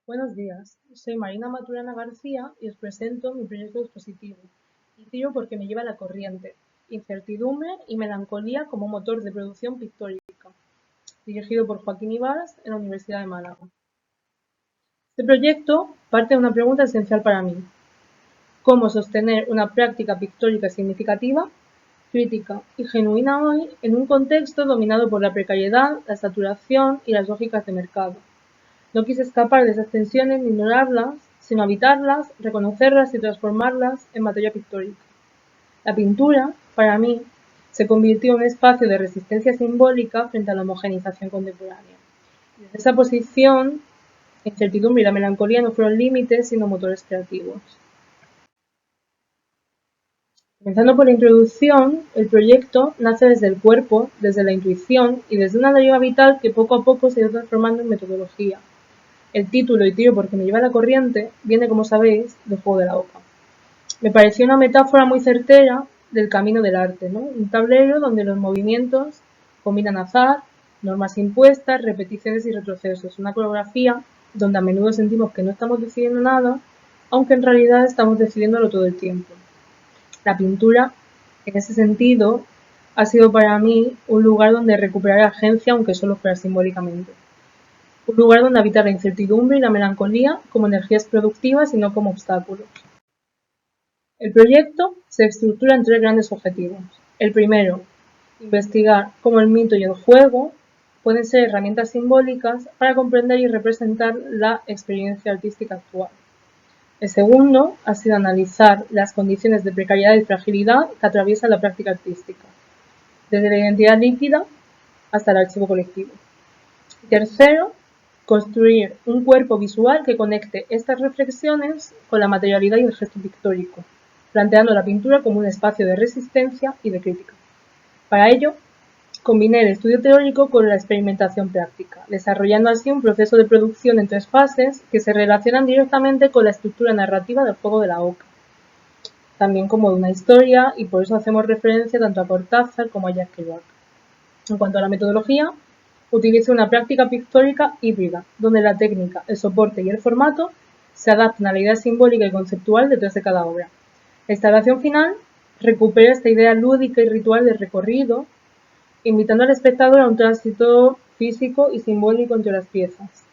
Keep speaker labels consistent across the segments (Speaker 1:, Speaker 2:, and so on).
Speaker 1: Buenos días, soy Marina Maturana García y os presento mi proyecto expositivo, Itiro porque me lleva la corriente, incertidumbre y melancolía como motor de producción pictórica, dirigido por Joaquín Ibars en la Universidad de Málaga. Este proyecto parte de una pregunta esencial para mí: ¿cómo sostener una práctica pictórica significativa, crítica y genuina hoy en un contexto dominado por la precariedad, la saturación y las lógicas de mercado? No quise escapar de esas tensiones ni ignorarlas, sino habitarlas, reconocerlas y transformarlas en materia pictórica. La pintura, para mí, se convirtió en un espacio de resistencia simbólica frente a la homogeneización contemporánea. Desde esa posición, la incertidumbre y la melancolía no fueron límites, sino motores creativos. Comenzando por la introducción, el proyecto nace desde el cuerpo, desde la intuición y desde una deriva vital que poco a poco se ha ido transformando en metodología. El título Itiro porque me lleva la corriente viene, como sabéis, del juego de la oca. Me pareció una metáfora muy certera del camino del arte, ¿no? Un tablero donde los movimientos combinan azar, normas impuestas, repeticiones y retrocesos. Una coreografía donde a menudo sentimos que no estamos decidiendo nada, aunque en realidad estamos decidiéndolo todo el tiempo. La pintura, en ese sentido, ha sido para mí un lugar donde recuperar agencia, aunque solo fuera simbólicamente. Un lugar donde habitar la incertidumbre y la melancolía como energías productivas y no como obstáculos. El proyecto se estructura en tres grandes objetivos. El primero, investigar cómo el mito y el juego pueden ser herramientas simbólicas para comprender y representar la experiencia artística actual. El segundo ha sido analizar las condiciones de precariedad y fragilidad que atraviesan la práctica artística, desde la identidad líquida hasta el archivo colectivo. Y tercero, construir un cuerpo visual que conecte estas reflexiones con la materialidad y el gesto pictórico, planteando la pintura como un espacio de resistencia y de crítica. Para ello, combiné el estudio teórico con la experimentación práctica, desarrollando así un proceso de producción en tres fases que se relacionan directamente con la estructura narrativa del juego de la oca, también como de una historia, y por eso hacemos referencia tanto a Cortázar como a Jacques Kerouac. En cuanto a la metodología, utilizo una práctica pictórica híbrida, donde la técnica, el soporte y el formato se adaptan a la idea simbólica y conceptual detrás de cada obra. La instalación final recupera esta idea lúdica y ritual de recorrido, invitando al espectador a un tránsito físico y simbólico entre las piezas.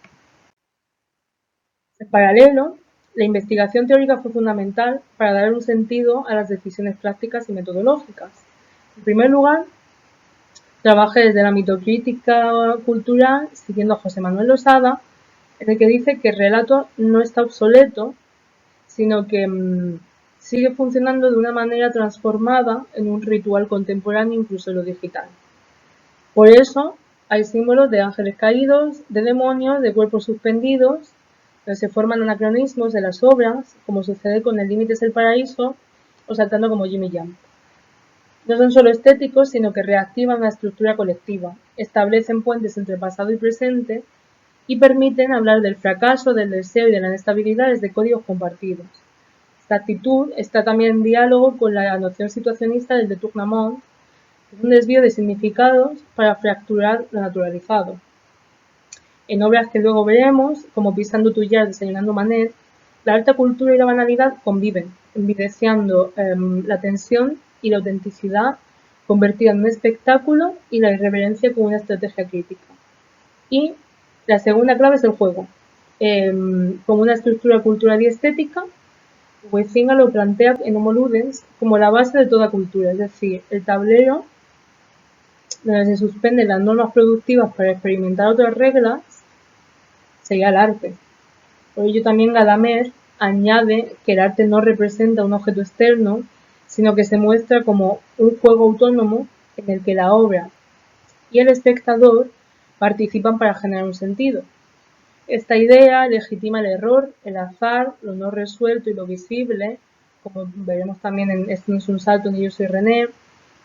Speaker 1: En paralelo, la investigación teórica fue fundamental para dar un sentido a las decisiones prácticas y metodológicas. En primer lugar, trabajé desde la mitocrítica cultural, siguiendo a José Manuel Losada, en el que dice que el relato no está obsoleto, sino que sigue funcionando de una manera transformada en un ritual contemporáneo, incluso en lo digital. Por eso hay símbolos de ángeles caídos, de demonios, de cuerpos suspendidos, donde se forman anacronismos de las obras, como sucede con El límite es el paraíso o Saltando como Jimmy Jump. No son solo estéticos, sino que reactivan la estructura colectiva, establecen puentes entre pasado y presente y permiten hablar del fracaso, del deseo y de la inestabilidad desde códigos compartidos. Esta actitud está también en diálogo con la noción situacionista del détournement, un desvío de significados para fracturar lo naturalizado. En obras que luego veremos, como Pisando Tullar, Desayunando Manet, la alta cultura y la banalidad conviven, evidenciando la tensión y la autenticidad convertida en un espectáculo y la irreverencia como una estrategia crítica. Y la segunda clave es el juego. Como una estructura cultural y estética, Huizinga lo plantea en Homo Ludens como la base de toda cultura, es decir, el tablero donde se suspenden las normas productivas para experimentar otras reglas, sería el arte. Por ello también Gadamer añade que el arte no representa un objeto externo, sino que se muestra como un juego autónomo en el que la obra y el espectador participan para generar un sentido. Esta idea legitima el error, el azar, lo no resuelto y lo visible, como veremos también en Esto no es un salto ni yo soy René,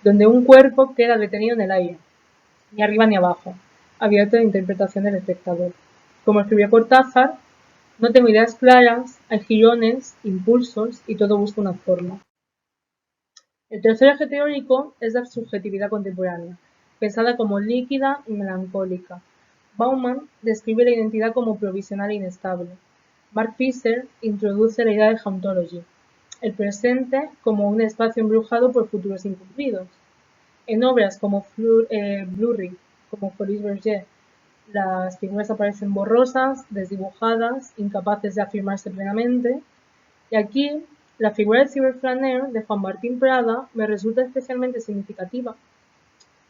Speaker 1: donde un cuerpo queda detenido en el aire, ni arriba ni abajo, abierto a la interpretación del espectador. Como escribió Cortázar, no tengo ideas claras, hay girones, impulsos y todo busca una forma. El tercer eje teórico es la subjetividad contemporánea, pensada como líquida y melancólica. Bauman describe la identidad como provisional e inestable. Mark Fisher introduce la idea de hauntology, el presente como un espacio embrujado por futuros incumplidos. En obras como Blurry, como Folies Bergère, las figuras aparecen borrosas, desdibujadas, incapaces de afirmarse plenamente. Y aquí, la figura de Cyberflaner de Juan Martín Prada me resulta especialmente significativa,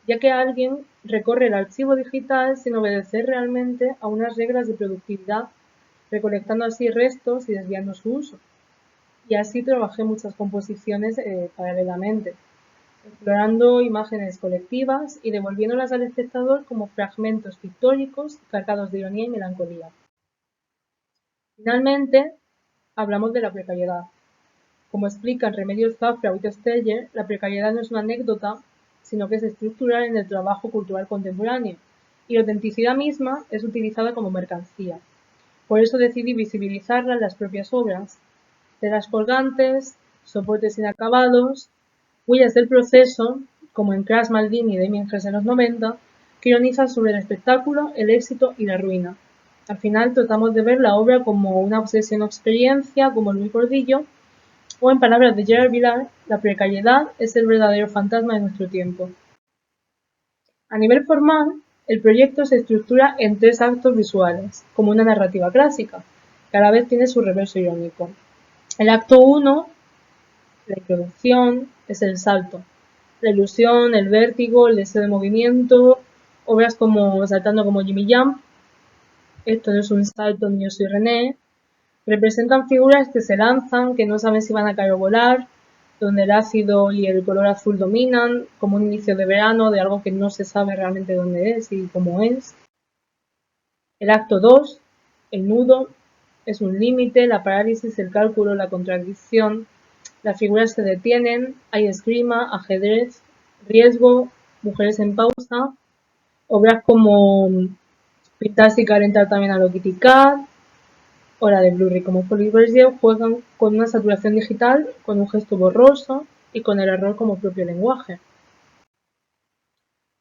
Speaker 1: ya que alguien recorre el archivo digital sin obedecer realmente a unas reglas de productividad, recolectando así restos y desviando su uso. Y así trabajé muchas composiciones paralelamente, explorando imágenes colectivas y devolviéndolas al espectador como fragmentos pictóricos cargados de ironía y melancolía. Finalmente, hablamos de la precariedad. Como explican Remedios Zafra y Steyer, la precariedad no es una anécdota, sino que es estructural en el trabajo cultural contemporáneo, y la autenticidad misma es utilizada como mercancía. Por eso decidí visibilizarla en las propias obras. Telas colgantes, soportes inacabados, huellas del proceso, como en Crash, Maldini y Damien Hirst en los 90, que ironizan sobre el espectáculo, el éxito y la ruina. Al final tratamos de ver la obra como una obsesión o experiencia, como Luis Gordillo, o en palabras de Gerard Vilar, la precariedad es el verdadero fantasma de nuestro tiempo. A nivel formal, el proyecto se estructura en 3 actos visuales, como una narrativa clásica, que a la vez tiene su reverso irónico. El acto 1, la introducción, es el salto. La ilusión, el vértigo, el deseo de movimiento, obras como Saltando como Jimmy Jump, Esto no es un salto ni yo soy René, representan figuras que se lanzan, que no saben si van a caer o volar, donde el ácido y el color azul dominan, como un inicio de verano de algo que no se sabe realmente dónde es y cómo es. El acto 2, el nudo, es un límite, la parálisis, el cálculo, la contradicción. Las figuras se detienen, hay esgrima, ajedrez, riesgo, mujeres en pausa, obras como Pintarse y calentar también a lo Kitty Cat, o la de Blurry como Folies Bergère juegan con una saturación digital, con un gesto borroso y con el error como propio lenguaje.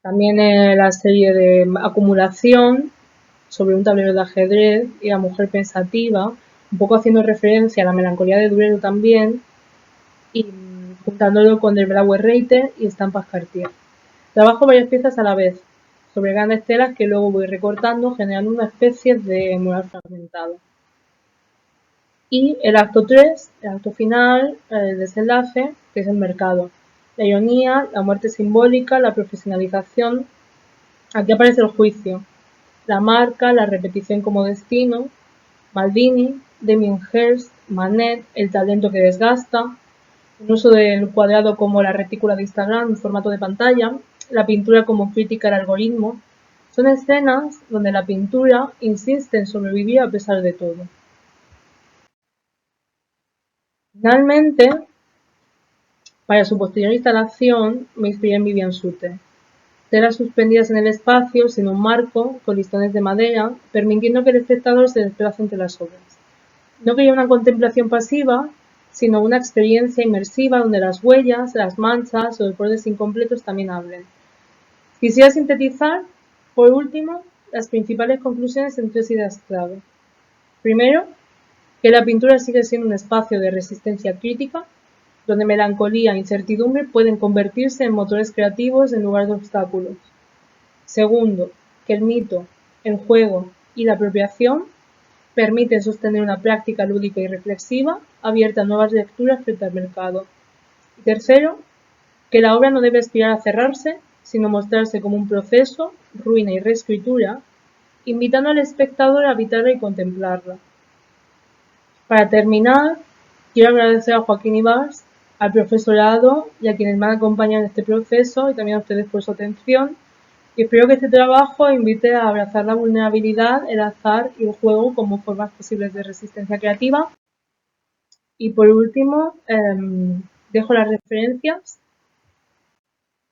Speaker 1: También la serie de Acumulación sobre un tablero de ajedrez y la mujer pensativa, un poco haciendo referencia a la melancolía de Durero también y juntándolo con el Blauer Reiter y estampas Cartier. Trabajo varias piezas a la vez sobre grandes telas que luego voy recortando generando una especie de mural fragmentado. Y el acto 3, el acto final, el desenlace, que es el mercado. La ironía, la muerte simbólica, la profesionalización. Aquí aparece el juicio, la marca, la repetición como destino, Maldini, Damien Hirst, Manet, el talento que desgasta, el uso del cuadrado como la retícula de Instagram en formato de pantalla, la pintura como crítica al algoritmo. Son escenas donde la pintura insiste en sobrevivir a pesar de todo. Finalmente, para su posterior instalación, me inspiré en Vivian Suter. Telas suspendidas en el espacio, sin un marco, con listones de madera, permitiendo que el espectador se desplace entre las obras. No quería una contemplación pasiva, sino una experiencia inmersiva donde las huellas, las manchas o los bordes incompletos también hablen. Quisiera sintetizar, por último, las principales conclusiones en 3 ideas clave. Primero, que la pintura sigue siendo un espacio de resistencia crítica, donde melancolía e incertidumbre pueden convertirse en motores creativos en lugar de obstáculos. Segundo, que el mito, el juego y la apropiación permiten sostener una práctica lúdica y reflexiva abierta a nuevas lecturas frente al mercado. Y tercero, que la obra no debe aspirar a cerrarse, sino mostrarse como un proceso, ruina y reescritura, invitando al espectador a habitarla y contemplarla. Para terminar, quiero agradecer a Joaquín Ibars, al profesorado y a quienes me han acompañado en este proceso y también a ustedes por su atención. Y espero que este trabajo invite a abrazar la vulnerabilidad, el azar y el juego como formas posibles de resistencia creativa. Y por último, dejo las referencias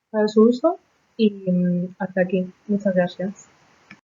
Speaker 1: para su uso y hasta aquí. Muchas gracias.